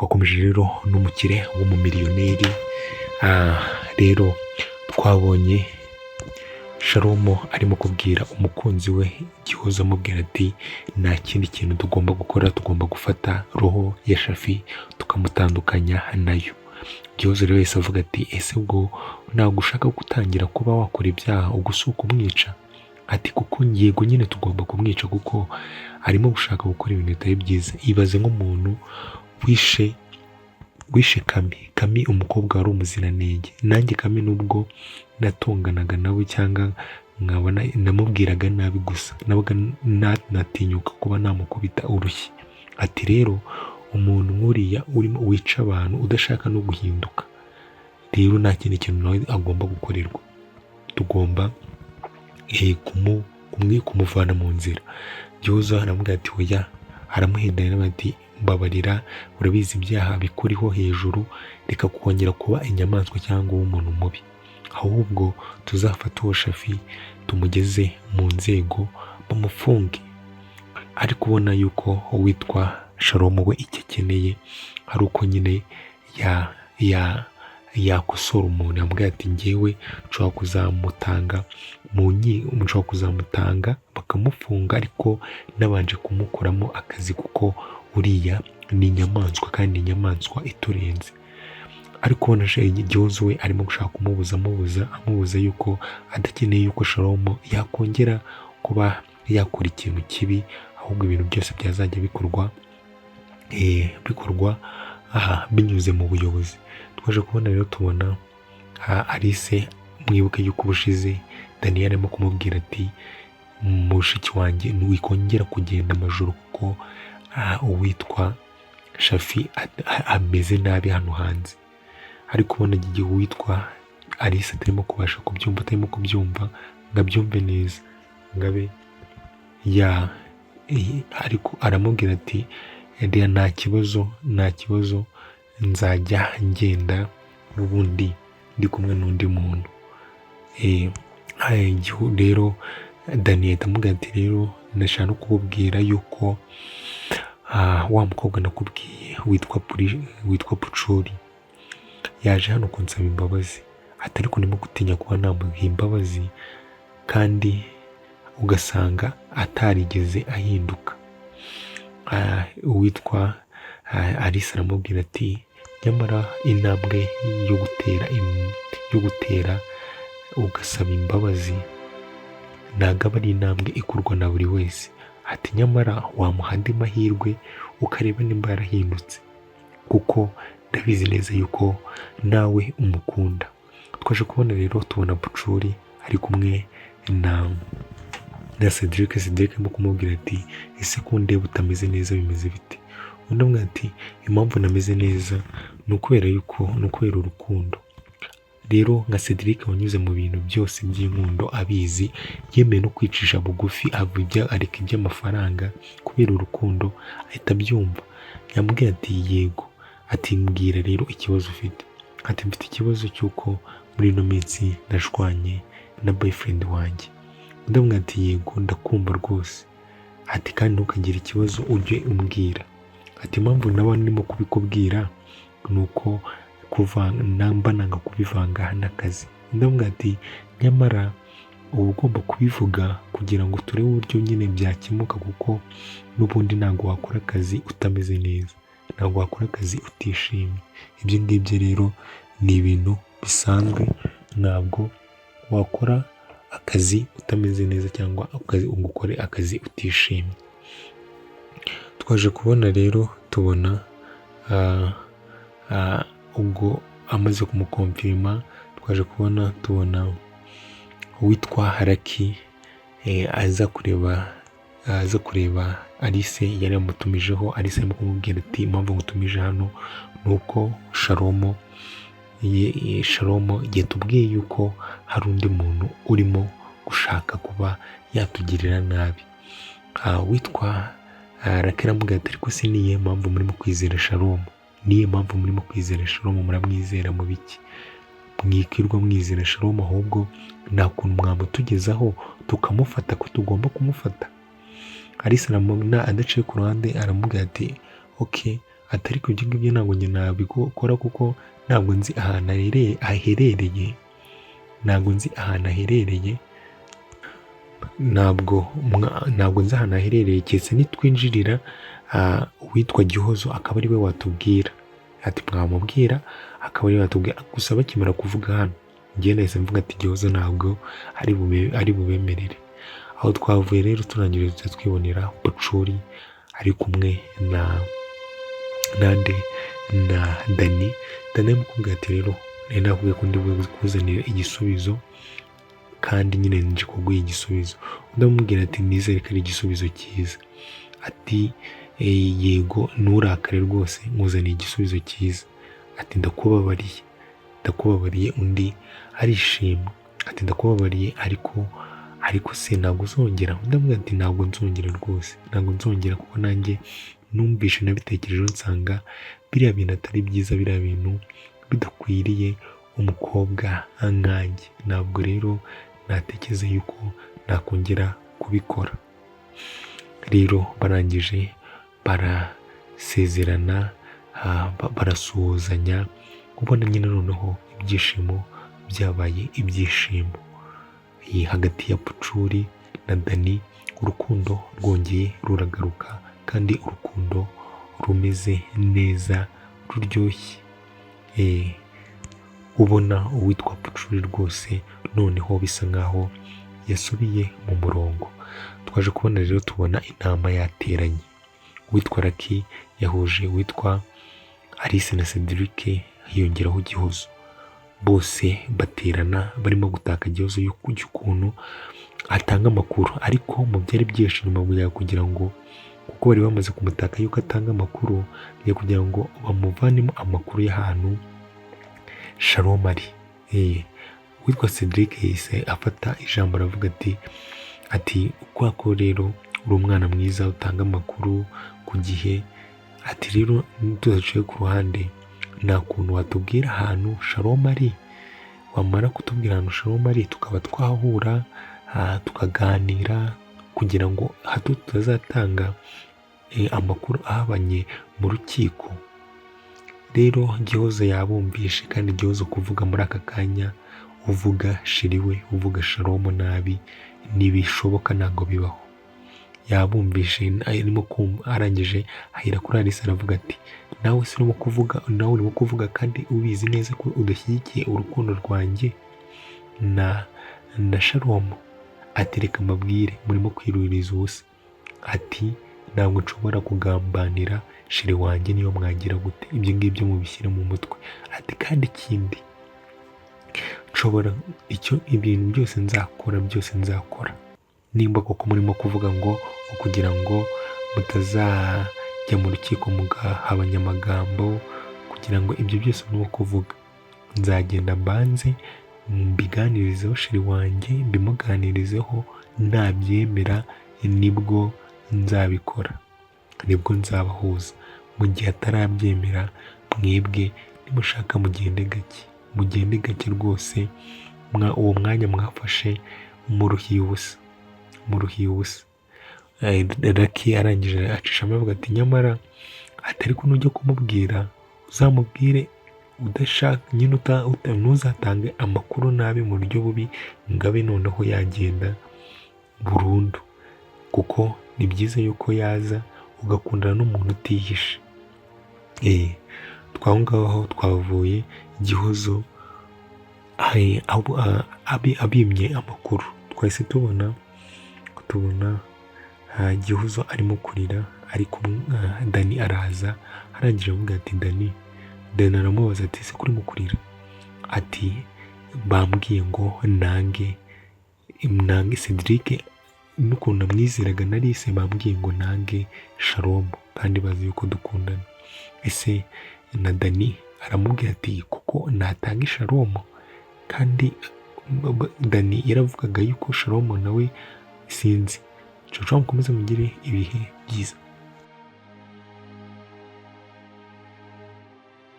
twakomeje rero n'umukire w'umumiliyoneri. Rero twabonye Shalomo arimo kubwira umukunzi we Gihozo amubwira ati nta kindi kintu tugomba gukora, tugomba gufata roho ya Shafi tukamutandukanya nayo. Gihozo rero yahise avuga ati ese ubwo ntabwo ushaka gutangira kuba wakora ibyaha ubwo si ukumwica? Ati kuko yego nyine tugomba kumwica kuko arimo gushaka gukora ibintu bitari byiza. Ibaze nk'umuntu wishe Kami umukobwa wari umuziranenge. Nanjye Kami nubwo natonganaga nawe cyangwa nkabona namubwiraga nabi gusa nabaga natinyuka kuba namukubita urushyi. Ati rero umuntu nk'uriya urimo wica abantu udashaka no guhinduka, rero nta kindi kintu nawe agomba gukorerwa, tugomba kumuvana mu nzira. Gihozo aramubwira ati oya, aramuhendanira ati mbabarira, urabizi ibyaha bikuriho hejuru, reka kongera kuba inyamaswa cyangwa umuntu mubi, ahubwo tuzafata uwo Shafi tumugeze mu nzego bamufunge. Ari kubona yuko uwitwa Shalomo we icyo akeneye ari uko nyine yakosora umuntu. Yamubwira ati njyewe nshobora kuzamutanga bakamufunga ariko nabanje kumukoramo akazi kuko uriya ni inyamaswa kandi inyamaswa iturenze. Ariko ubona Gihozo we arimo gushaka amubuza yuko adakeneye yuko Shalomo yakongera kuba yakora ikintu kibi, ahubwo ibintu byose byazajya bikorwa binyuze mu buyobozi. Twaje kubona rero tubona Alice, mwibuke yuko ubushize Daniel arimo kumubwira ati mushiki wanjye ntiwikongera kugenda amajoro kuko uwitwa Shafi ameze nabi hano hanze. Ariko ubona igihe uwitwa Alice atarimo kubyumva ngo abyumve neza ngabe ariko aramubwira ati nta kibazo nzajya ngenda n'ubundi ndi kumwe n'undi muntu. Rero Daniel aramubwira ati rero ndashaka no kukubwira yuko wa mukobwa nakubwiye witwa Pucuri yaje hano kunsaba imbabazi. Ati ariko ndimo gutinya kuba namuha imbabazi kandi ugasanga atarigeze ahinduka. Uwitwa Alice aramubwira ati nyamara intambwe yo gutera ugasaba imbabazi ntabwo aba ari intambwe ikorwa na buri wese. Ati nyamara wamuha andi mahirwe ukareba nimba yarahindutse kuko ndabizi neza yuko nawe umukunda. Twaje kubona rero tubona Pucuri ari kumwe na Cedric arimo kumubwira ati ese ko ndeba utameze neza bimeze bite? Undi amubwira ati impamvu nameze neza ni ukubera urukundo. Rero nka Cedric wanyuze mu bintu byose by'inkundo abizi, yemeye no kwicisha bugufi areka iby'amafaranga kubera urukundo ahita abyumva. Yamubwira ati yego, ati mbwira rero ikibazo ufite. Ati mfite ikibazo cy'uko muri ino minsi nashwanye na boyfriend wanjye. Ndamubwira ati yego ndakumva rwose. Ati kandi ntukagire ikibazo ujye umbwira. Ati impamvu naba ndimo kubikubwira ni uko nanga kubivanga n'akazi. Ndamubwira ati nyamara uba ugomba kubivuga kugira ngo turebe uburyo nyine byakemuka kuko n'ubundi ntabwo wakora akazi utameze neza, ntabwo wakora akazi utishimye. Ibyo ngibyo rero ni ibintu bisanzwe, ntabwo wakora akazi utameze neza cyangwa ukore akazi utishimye. Twaje kubona rero tubona ubwo amaze kumukomfirima, twaje tubona uwitwa Lucky aza kureba Alice yari yamutumijeho. Alice arimo kumubwira ati impamvu ngutumije hano ni uko Shalomo yatubwiye yuko hari undi muntu urimo gushaka kuba yatugirira nabi. Witwa Lucky aramubwira ati ariko se niyo mpamvu murimo kwizera Shalomo? Niyo mpamvu murimo kwizera Shalomo? Muramwizera mu biki? Mwikirwa mwizera Shalomo ahubwo nta kuntu mwamutugezaho tukamufata ko tugomba kumufata. Alice adaciye ku ruhande aramubwira ati okay, atari ku ibyo ngibyo ntabwo njye nabikora kuko ntabwo nzi ahantu aherereye ntabwo nzi ahantu aherereye ntabwo nzi ahantu aherereye keretse nitwinjirira uwitwa Gihozo akaba ari we watubwira, ati mwamubwira akaba ari we watubwira. Gusa bakimara kuvuga hano njye nahise mvuga ati Gihozo ntabwo ari bubemerere. Aho twavuye rero turangije twibonera Bucuri ari kumwe na Dani amukubwira ati rero nakubwiye ko ndi kuzanira igisubizo kandi nyine nje kuguha igisubizo. Undi amubwira ati nizere ko ari igisubizo cyiza, ati yego nturakare rwose nkuzaniye igisubizo cyiza, ati ndakubabariye. Undi arishima ati ndakubabariye ariko se ntabwo uzongera. Undi amubwira ati ntabwo nzongera rwose, ntabwo nzongera kuko nanjye numvishe nabitekerejeho nsanga biriya bintu atari byiza, biriya bintu bidakwiriye umukobwa nkanjye, ntabwo rero natekereza yuko nakongera kubikora. Rero barangije barasezerana, barasuhuzanya, ubona nyine noneho ibyishimo byabaye ibyishimo hagati ya Bucuri na Dani. Urukundo rwongeye ruragaruka kandi urukundo rumeze neza ruryoshye. Ubona uwitwa Bucuri rwose noneho bisa nkaho yasubiye mu murongo. Twaje kubona rero tubona inama yateranye, uwitwa Lucky yahuje uwitwa Alice na Cedric hiyongeraho Gihozo, bose baterana barimo gutaka Gihozo y'ukuntu atanga amakuru. Ariko mu byari byinshi nyuma kugira ngo, kuko bari bamaze kumutaka yuko atanga amakuru, kugira ngo bamuvanemo amakuru y'ahantu Shalom ari. Uwitwa Cedric yahise afata ijambo aravuga ati ko rero uri umwana mwiza utanga amakuru ku gihe, ati rero tudaciye ku ruhande nta kuntu watubwira ahantu Shalom ari, wamara kutubwira ahantu Shalom ari tukaba twahura tukaganira kugira ngo hato tutazatanga amakuru ahabanye mu rukiko. Rero Gihozo yabumvishe, kandi Gihozo kuvuga muri aka kanya uvuga shiriwe, uvuga Shalom nabi ntibishoboka, ntabwo bibaho. Yabumvishe arimo kumva, arangije ahera kuri Alice aravuga ati nawe urimo kuvuga kandi ubizi neza ko udashyigikiye urukundo rwanjye na Shalom. Ati reka mbabwire murimo kwiruriza ubusa, ati ntabwo nshobora kugambanira shiri wanjye niyo mwagira gute, ibyo ngibyo mubishyire mu mutwe. Ati kandi ikindi ibintu byose nzakora nimba koko murimo kuvuga ngo kugira ngo mutazajya mu rukiko mugahabanya amagambo, kugira ngo ibyo byose murimo kuvuga nzagenda mbanze mbiganirizeho shiri wanjye, mbimuganirizeho, nabyemera nibwo nzabikora, nibwo nzabahuza. Mu gihe atarabyemera mwebwe nimushaka mugende gake rwose, uwo mwanya mwafashe muruhiye ubusa. Lucky arangije acishamo avuga ati nyamara atari ko nujya kumubwira uzamubwire udashaka nyine ntuzatange amakuru nabi mu buryo bubi ngabe noneho yagenda burundu, kuko ni byiza yuko yaza ugakundana n'umuntu utihishe. Twaho ngaho twavuye Gihozo abimye amakuru, twahise tubona Gihozo arimo kurira, ariko Dani araza arangije avuga ati Dani aramubaza ati ese kurimo kurira? Ati bambwiye ngo nange Cedric n'ukuntu amwizeraga na Alice, bambwiye ngo nange Shalom kandi bazi yuko dukundana. Ese na Dani aramubwira ati kuko natanga Shalom, kandi Dani yaravugaga yuko Shalom nawe sinzi. Mukomeze mugire ibihe byiza.